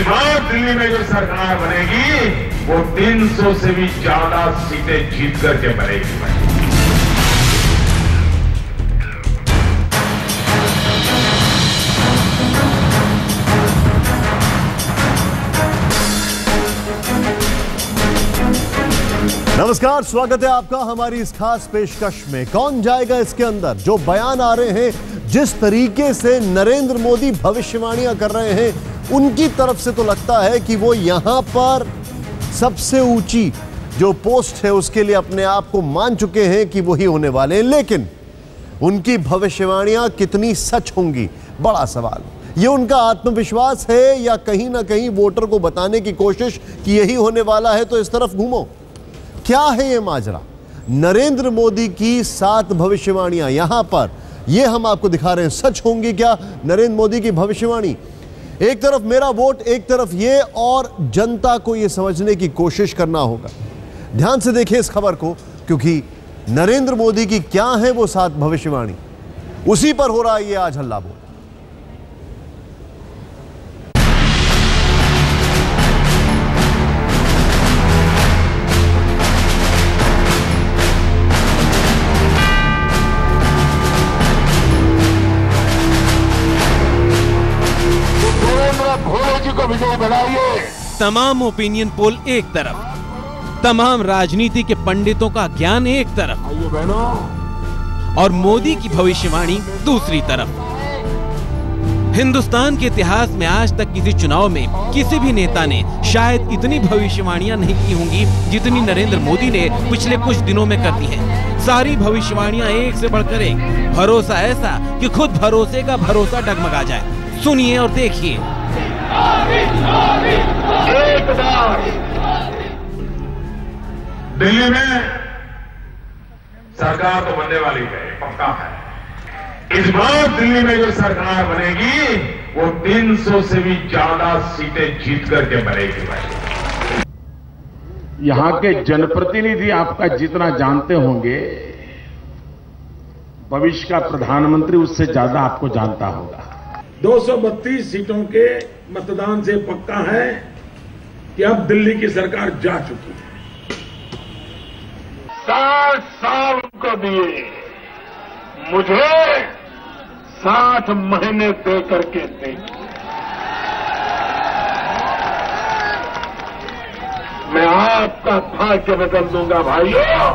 बार दिल्ली में जो सरकार बनेगी वो 300 से भी ज्यादा सीटें जीत करके बनेगी। नमस्कार, स्वागत है आपका हमारी इस खास पेशकश में। कौन जाएगा इसके अंदर? जो बयान आ रहे हैं, जिस तरीके से नरेंद्र मोदी भविष्यवाणियां कर रहे हैं, उनकी तरफ से तो लगता है कि वो यहां पर सबसे ऊंची जो पोस्ट है उसके लिए अपने आप को मान चुके हैं कि वही होने वाले हैं। लेकिन उनकी भविष्यवाणियां कितनी सच होंगी, बड़ा सवाल। ये उनका आत्मविश्वास है या कहीं ना कहीं वोटर को बताने की कोशिश कि यही होने वाला है तो इस तरफ घूमो? क्या है ये माजरा? नरेंद्र मोदी की 7 भविष्यवाणियां यहां पर, ये हम आपको दिखा रहे हैं। सच होंगी क्या नरेंद्र मोदी की भविष्यवाणी? एक तरफ मेरा वोट, एक तरफ ये, और जनता को ये समझने की कोशिश करना होगा। ध्यान से देखिए इस खबर को, क्योंकि नरेंद्र मोदी की क्या है वो 7 भविष्यवाणी, उसी पर हो रहा है ये आज हल्ला बोल। तमाम ओपिनियन पोल एक तरफ, तमाम राजनीति के पंडितों का ज्ञान एक तरफ, और मोदी की भविष्यवाणी दूसरी तरफ। हिंदुस्तान के इतिहास में आज तक किसी चुनाव में किसी भी नेता ने शायद इतनी भविष्यवाणियां नहीं की होंगी जितनी नरेंद्र मोदी ने पिछले कुछ दिनों में कर दी हैं। सारी भविष्यवाणियां एक से बढ़कर एक, भरोसा ऐसा कि खुद भरोसे का भरोसा डगमगा जाए। सुनिए और देखिए। एक बार दिल्ली में सरकार तो बनने वाली है, पक्का है। इस बार दिल्ली में जो सरकार बनेगी वो 300 से भी ज्यादा सीटें जीत करके बनेगी। यहां के जनप्रतिनिधि आपका जितना जानते होंगे, भविष्य का प्रधानमंत्री उससे ज्यादा आपको जानता होगा। 232 सीटों के मतदान से पक्का है कि अब दिल्ली की सरकार जा चुकी है। 60 साल को दिए, मुझे 60 महीने दे करके दे। मैं आपका भाग्य बदल दूंगा भाइयों।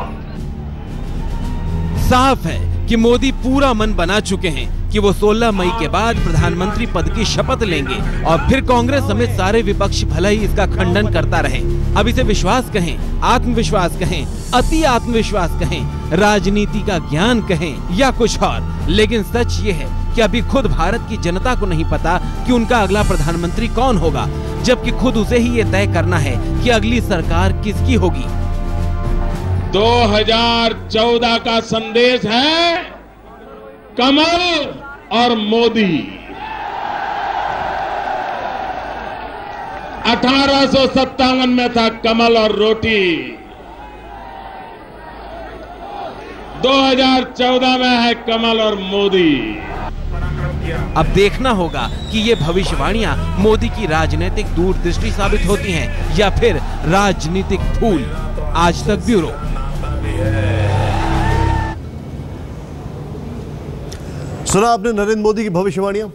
साफ है कि मोदी पूरा मन बना चुके हैं कि वो 16 मई के बाद प्रधानमंत्री पद की शपथ लेंगे और फिर कांग्रेस समेत सारे विपक्ष भले ही इसका खंडन करता रहे। अब इसे विश्वास कहें, आत्मविश्वास कहें, अति आत्मविश्वास कहें, राजनीति का ज्ञान कहें या कुछ और, लेकिन सच ये है कि अभी खुद भारत की जनता को नहीं पता कि उनका अगला प्रधानमंत्री कौन होगा, जबकि खुद उसे ही ये तय करना है कि अगली सरकार किसकी होगी। 2014 का संदेश है कमल और मोदी। 1857 में था कमल और रोटी, 2014 में है कमल और मोदी। अब देखना होगा कि ये भविष्यवाणियां मोदी की राजनीतिक दूरदृष्टि साबित होती हैं या फिर राजनीतिक फूल। आज तक ब्यूरो। सुना आपने नरेंद्र मोदी की भविष्यवाणियां।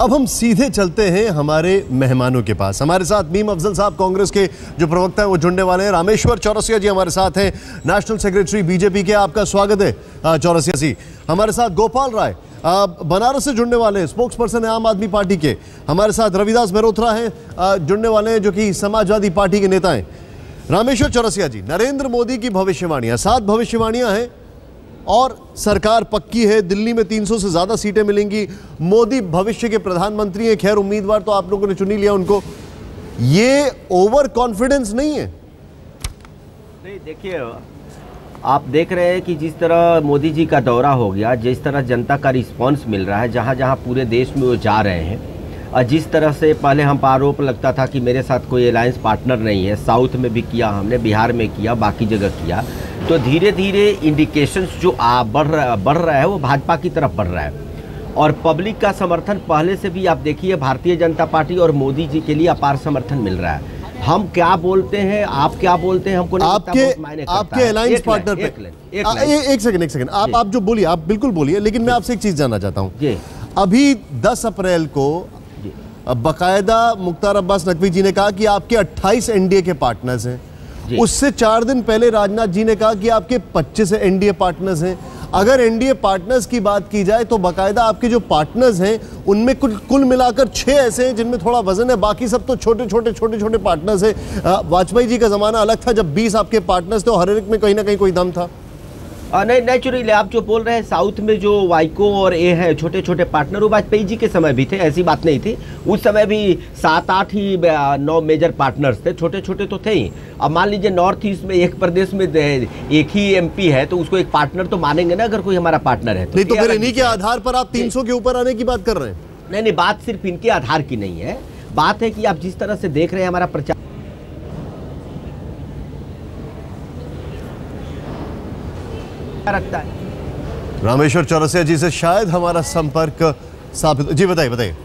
अब हम सीधे चलते हैं हमारे मेहमानों के पास। हमारे साथ मीम अफजल साहब, कांग्रेस के जो प्रवक्ता हैं, वो जुड़ने वाले हैं। रामेश्वर चौरसिया जी हमारे साथ हैं, नेशनल सेक्रेटरी बीजेपी के। आपका स्वागत है चौरसिया जी। हमारे साथ गोपाल राय बनारस से जुड़ने वाले हैं, स्पोक्स पर्सन है आम आदमी पार्टी के। हमारे साथ रविदास मेहरोत्रा हैं, जुड़ने वाले हैं, जो कि समाजवादी पार्टी के नेता हैं। रामेश्वर चौरसिया जी, नरेंद्र मोदी की भविष्यवाणियां, 7 भविष्यवाणियां हैं और सरकार पक्की है। दिल्ली में 300 से ज्यादा सीटें मिलेंगी। मोदी भविष्य के प्रधानमंत्री हैं। खैर, उम्मीदवार तो आप लोगों ने चुन ही लिया उनको। ये ओवर कॉन्फिडेंस नहीं है? नहीं, देखिए, आप देख रहे हैं कि जिस तरह मोदी जी का दौरा हो गया, जिस तरह जनता का रिस्पांस मिल रहा है, जहां जहां पूरे देश में वो जा रहे हैं, और जिस तरह से पहले हम पर आरोप लगता था कि मेरे साथ कोई अलायंस पार्टनर नहीं है, साउथ में भी किया हमने, बिहार में किया, बाकी जगह किया, तो धीरे धीरे इंडिकेशंस जो बढ़ रहा है वो भाजपा की तरफ बढ़ रहा है। और पब्लिक का समर्थन पहले से भी आप देखिए, भारतीय जनता पार्टी और मोदी जी के लिए अपार समर्थन मिल रहा है। हम क्या बोलते हैं, आप क्या बोलते हैं, हमको नहीं पता, बहुत मायने करता है। आपके अलायंस पार्टनर पे एक सेकंड आप जो बोलिए, आप बिल्कुल बोलिए, लेकिन मैं आपसे एक चीज जानना चाहता हूं। अभी 10 अप्रैल को बाकायदा मुख्तार अब्बास नकवी जी ने कहा कि आपके 28 एनडीए के पार्टनर्स हैं। उससे 4 दिन पहले राजनाथ जी ने कहा कि आपके 25 एनडीए पार्टनर्स हैं। अगर एनडीए पार्टनर्स की बात की जाए तो बाकायदा आपके जो पार्टनर्स हैं उनमें कुल मिलाकर 6 ऐसे हैं जिनमें थोड़ा वजन है, बाकी सब तो छोटे छोटे पार्टनर्स हैं। वाजपेयी जी का जमाना अलग था, जब 20 आपके पार्टनर्स थे, हर एक में कहीं ना कहीं कोई दम था। नहीं, नेचुरली आप जो बोल रहे हैं, साउथ में जो वाइको और ए है छोटे छोटे पार्टनर, वो वाजपेयी जी के समय भी थे, ऐसी बात नहीं थी। उस समय भी 7-8 ही 9 मेजर पार्टनर्स थे, छोटे छोटे तो थे ही। अब मान लीजिए नॉर्थ ईस्ट में एक प्रदेश में एक ही एमपी है, तो उसको एक पार्टनर तो मानेंगे ना, अगर कोई हमारा पार्टनर है तो। नहीं तो फिर इन्हीं के आधार पर आप 300 के ऊपर आने की बात कर रहे हैं? नहीं, बात सिर्फ इनके आधार की नहीं है, बात है कि आप जिस तरह से देख रहे हैं हमारा प्रचार रखता है। रामेश्वर चौरसिया जी से शायद हमारा संपर्क साबित। जी बताइए।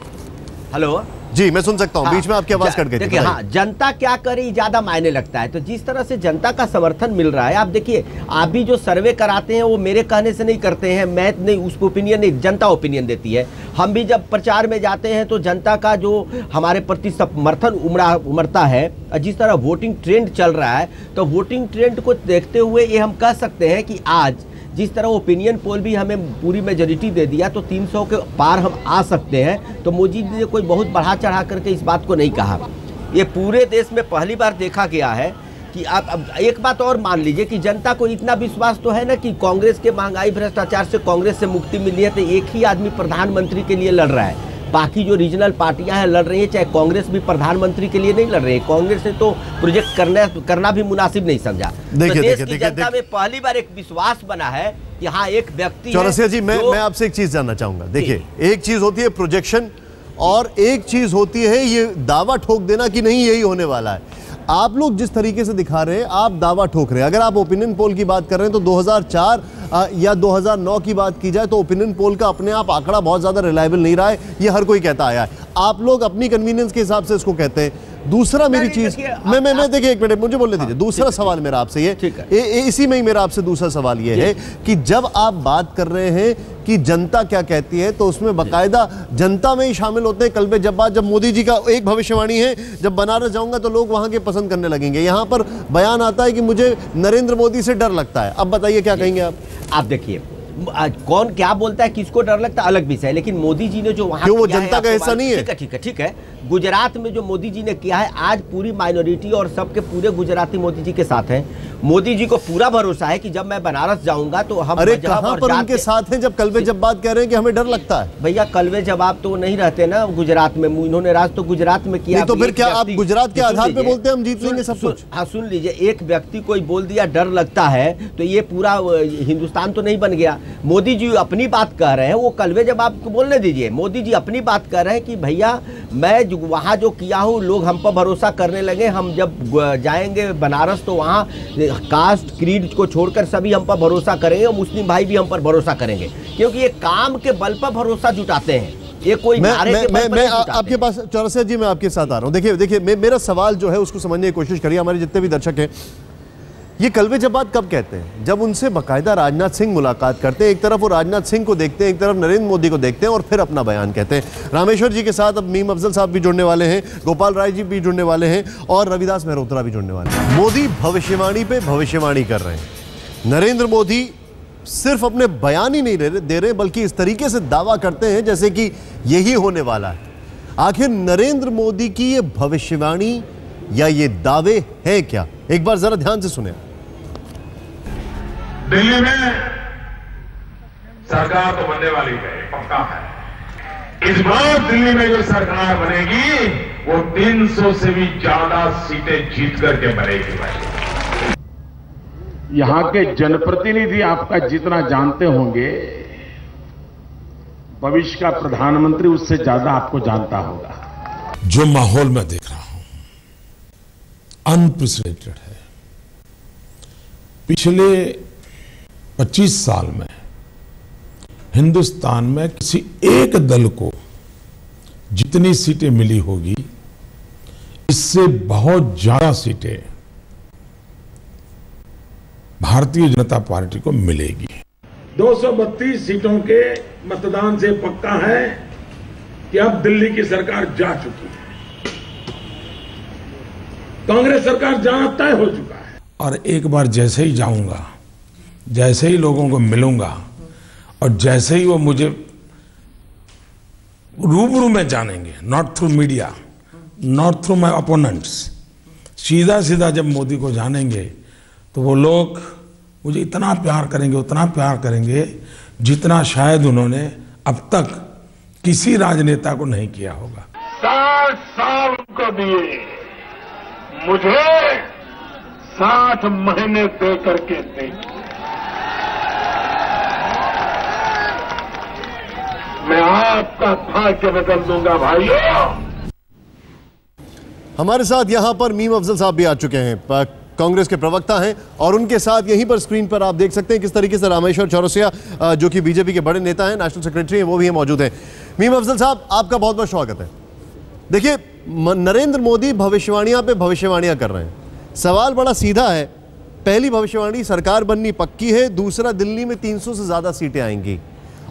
हेलो जी, मैं सुन सकता हूं। बीच में आपकी आवाज कट गई। देखिए, हाँ, जनता क्या करे ज्यादा मायने लगता है। तो जिस तरह से जनता का समर्थन मिल रहा है, आप देखिए, आप भी जो सर्वे कराते हैं वो मेरे कहने से नहीं करते हैं, मैं नहीं, उस ओपिनियन नहीं, जनता ओपिनियन देती है। हम भी जब प्रचार में जाते हैं तो जनता का जो हमारे प्रति समर्थन उमड़ता है, जिस तरह वोटिंग ट्रेंड चल रहा है, तो वोटिंग ट्रेंड को देखते हुए ये हम कह सकते हैं कि आज जिस तरह ओपिनियन पोल भी हमें पूरी मेजोरिटी दे दिया, तो 300 के पार हम आ सकते हैं। तो मोदी जी ने कोई बहुत बढ़ा चढ़ा करके इस बात को नहीं कहा। ये पूरे देश में पहली बार देखा गया है कि आप अब एक बात और मान लीजिए कि जनता को इतना विश्वास तो है ना कि कांग्रेस के महंगाई भ्रष्टाचार से कांग्रेस से मुक्ति मिली है, तो एक ही आदमी प्रधानमंत्री के लिए लड़ रहा है। बाकी जो रीजनल पार्टियां हैं लड़ रही हैं, चाहे कांग्रेस भी प्रधानमंत्री के लिए नहीं लड़ रही है। कांग्रेस ने तो प्रोजेक्ट करना भी मुनासिब नहीं समझा। तो देश की जनता में पहली बार एक विश्वास बना है कि हाँ, एक व्यक्ति। चौरसिया जी, मैं आपसे एक चीज जानना चाहूंगा। देखिए, एक चीज होती है प्रोजेक्शन और एक चीज होती है ये दावा ठोक देना कि नहीं यही होने वाला है। आप लोग जिस तरीके से दिखा रहे हैं, आप दावा ठोक रहे हैं। अगर आप ओपिनियन पोल की बात कर रहे हैं तो 2004 या 2009 की बात की जाए तो ओपिनियन पोल का अपने आप आंकड़ा बहुत ज्यादा रिलायबल नहीं रहा है, ये हर कोई कहता आया है। आप लोग अपनी कन्वीनियंस के हिसाब से इसको कहते हैं। दूसरा मेरी चीज, मैं देखिए, एक मिनट मुझे बोलने दीजिए। दूसरा सवाल मेरा आपसे ये, इसी में ही मेरा आपसे दूसरा सवाल ये है कि जब आप बात कर रहे हैं कि जनता क्या कहती है, तो उसमें बाकायदा जनता में ही शामिल होते हैं कल्बे जब्बार। जब मोदी जी का एक भविष्यवाणी है, जब बनारस जाऊंगा तो लोग वहां के पसंद करने लगेंगे। यहां पर बयान आता है कि मुझे नरेंद्र मोदी से डर लगता है। अब बताइए क्या कहेंगे आप देखिए, कौन क्या बोलता है, किसको डर लगता है, अलग विषय है। लेकिन मोदी जी ने जो वहां, क्यों वो जनता का हिस्सा नहीं है? ठीक है। गुजरात में जो मोदी जी ने किया है, आज पूरी माइनॉरिटी और सबके पूरे गुजराती मोदी जी के साथ हैं। मोदी जी को पूरा भरोसा है कि जब मैं बनारस जाऊंगा तो हम, अरे कहां पर उनके साथ हैं जब कलवे जब बात कह रहे हैं कि हमें डर लगता है? भैया, कलवे जवाब तो नहीं रहते ना गुजरात में। इन्होंने राज तो गुजरात में किया, तो फिर क्या आप गुजरात के आधार पे बोलते हैं हम जीत लेंगे सब कुछ? हाँ, सुन लीजिए, एक व्यक्ति कोई बोल दिया डर लगता है तो ये पूरा हिंदुस्तान तो नहीं बन गया। मोदी जी अपनी बात कह रहे हैं, वो कलवे जवाब बोलने दीजिए। मोदी जी अपनी बात कर रहे हैं कि भैया, मैं वहां जो किया हूं, लोग हम पर भरोसा करने लगे। हम जब जाएंगे बनारस तो वहां कास्ट क्रीड को छोड़कर सभी हम पर भरोसा करेंगे, और मुस्लिम भाई भी हम पर भरोसा करेंगे, क्योंकि ये काम के बल पर भरोसा जुटाते हैं। ये कोई मैं आपके पास, चौरसिया जी, मैं आपके साथ आ रहा हूं। देखिए, मेरा सवाल जो है उसको समझने की कोशिश करिए। हमारे जितने भी दर्शक हैं, ये कलवे जबात कब कहते हैं? जब उनसे बाकायदा राजनाथ सिंह मुलाकात करते हैं। एक तरफ वो राजनाथ सिंह को देखते हैं, एक तरफ नरेंद्र मोदी को देखते हैं, और फिर अपना बयान कहते हैं। रामेश्वर जी के साथ अब मीम अफजल साहब भी जुड़ने वाले हैं, गोपाल राय जी भी जुड़ने वाले हैं, और रविदास मेहरोत्रा भी जुड़ने वाले हैं। मोदी भविष्यवाणी पे भविष्यवाणी कर रहे हैं। नरेंद्र मोदी सिर्फ अपने बयान ही नहीं दे रहे, बल्कि इस तरीके से दावा करते हैं जैसे कि यही होने वाला है। आखिर नरेंद्र मोदी की ये भविष्यवाणी या ये दावे हैं क्या? एक बार जरा ध्यान से सुने। दिल्ली में सरकार तो बनने वाली है, पक्का है। इस बार दिल्ली में जो सरकार बनेगी वो 300 से भी ज्यादा सीटें जीत करके बनेगी। यहाँ के जनप्रतिनिधि आपका जितना जानते होंगे, भविष्य का प्रधानमंत्री उससे ज्यादा आपको जानता होगा। जो माहौल मैं देख रहा हूं अनप्रेसिडेंटेड है। पिछले 25 साल में हिंदुस्तान में किसी एक दल को जितनी सीटें मिली होगी, इससे बहुत ज्यादा सीटें भारतीय जनता पार्टी को मिलेगी। 232 सीटों के मतदान से पक्का है कि अब दिल्ली की सरकार जा चुकी है। कांग्रेस सरकार जाना तय हो चुका है। और एक बार जैसे ही जाऊंगा, जैसे ही लोगों को मिलूंगा और जैसे ही वो मुझे रूबरू में जानेंगे, not through media, not through my opponents, सीधा सीधा जब मोदी को जानेंगे तो वो लोग मुझे इतना प्यार करेंगे, उतना प्यार करेंगे जितना शायद उन्होंने अब तक किसी राजनेता को नहीं किया होगा। 60 साल उनको दिए, मुझे 60 महीने दे करके देखिए। मैं आपका भाग्य बदल दूंगा भाइयों। हमारे साथ यहां पर मीम अफजल साहब भी आ चुके हैं, कांग्रेस के प्रवक्ता हैं, और उनके साथ यहीं पर स्क्रीन पर आप देख सकते हैं किस तरीके से रामेश्वर चौरसिया जो कि बीजेपी के बड़े नेता हैं, नेशनल सेक्रेटरी हैं, वो भी मौजूद हैं। मीम अफजल साहब, आपका बहुत बहुत स्वागत है। देखिए, नरेंद्र मोदी भविष्यवाणियां पे भविष्यवाणियां कर रहे हैं। सवाल बड़ा सीधा है, पहली भविष्यवाणी सरकार बननी पक्की है, दूसरा दिल्ली में 300 से ज्यादा सीटें आएंगी,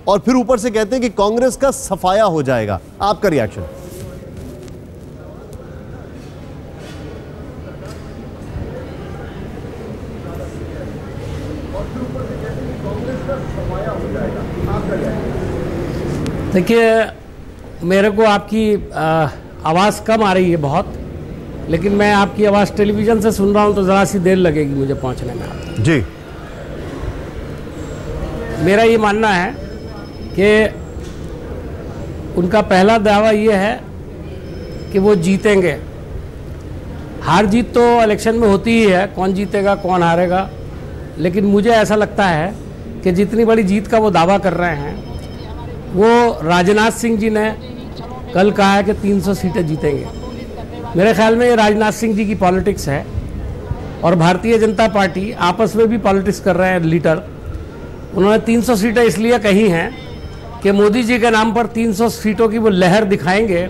और फिर ऊपर से कहते हैं कि कांग्रेस का सफाया हो जाएगा। आपका रिएक्शन? देखिए, मेरे को आपकी आवाज़ कम आ रही है बहुत, लेकिन मैं आपकी आवाज़ टेलीविज़न से सुन रहा हूं तो ज़रा सी देर लगेगी मुझे पहुंचने में आप जी। मेरा ये मानना है कि उनका पहला दावा ये है कि वो जीतेंगे। हार जीत तो इलेक्शन में होती ही है, कौन जीतेगा कौन हारेगा, लेकिन मुझे ऐसा लगता है कि जितनी बड़ी जीत का वो दावा कर रहे हैं, वो राजनाथ सिंह जी ने कल कहा है कि 300 सीटें जीतेंगे। मेरे ख्याल में ये राजनाथ सिंह जी की पॉलिटिक्स है, और भारतीय जनता पार्टी आपस में भी पॉलिटिक्स कर रहे हैं लीडर। उन्होंने 300 सीटें इसलिए कही हैं कि मोदी जी के नाम पर 300 सीटों की वो लहर दिखाएंगे,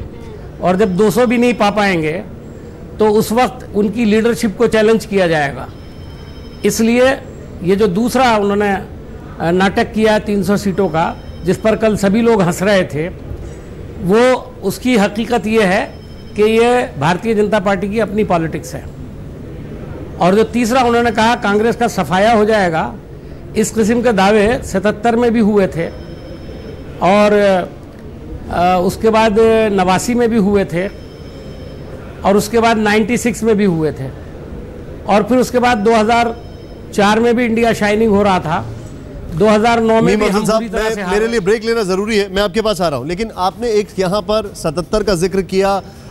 और जब 200 भी नहीं पा पाएंगे तो उस वक्त उनकी लीडरशिप को चैलेंज किया जाएगा। इसलिए ये जो दूसरा उन्होंने नाटक किया 300 सीटों का, जिस पर कल सभी लोग हंस रहे थे, वो उसकी हकीकत ये है कि ये भारतीय जनता पार्टी की अपनी पॉलिटिक्स है। और जो तीसरा उन्होंने कहा कांग्रेस का सफाया हो जाएगा, इस किस्म के दावे 77 में भी हुए थे, और उसके बाद 89 में भी हुए थे, और उसके बाद 96 में भी हुए थे, और फिर उसके बाद 2004 में भी इंडिया शाइनिंग हो रहा था, 2009 में भी हम पूरी तरह से हारे। मेरे लिए ब्रेक लेना जरूरी है, मैं आपके पास आ रहा हूं, लेकिन आपने एक यहां पर 77 का जिक्र किया,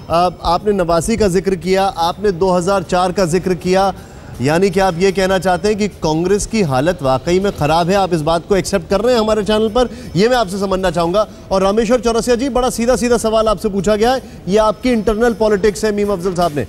आपने 89 का जिक्र किया, आपने 2004 का जिक्र किया, यानी कि आप ये कहना चाहते हैं कि कांग्रेस की हालत वाकई में खराब है। आप इस बात को एक्सेप्ट कर रहे हैं हमारे चैनल पर? ये मैं आपसे समझना चाहूंगा। और रामेश्वर चौरसिया जी, बड़ा सीधा सीधा सवाल आपसे पूछा गया है, ये आपकी इंटरनल पॉलिटिक्स है मीम अफजल साहब ने।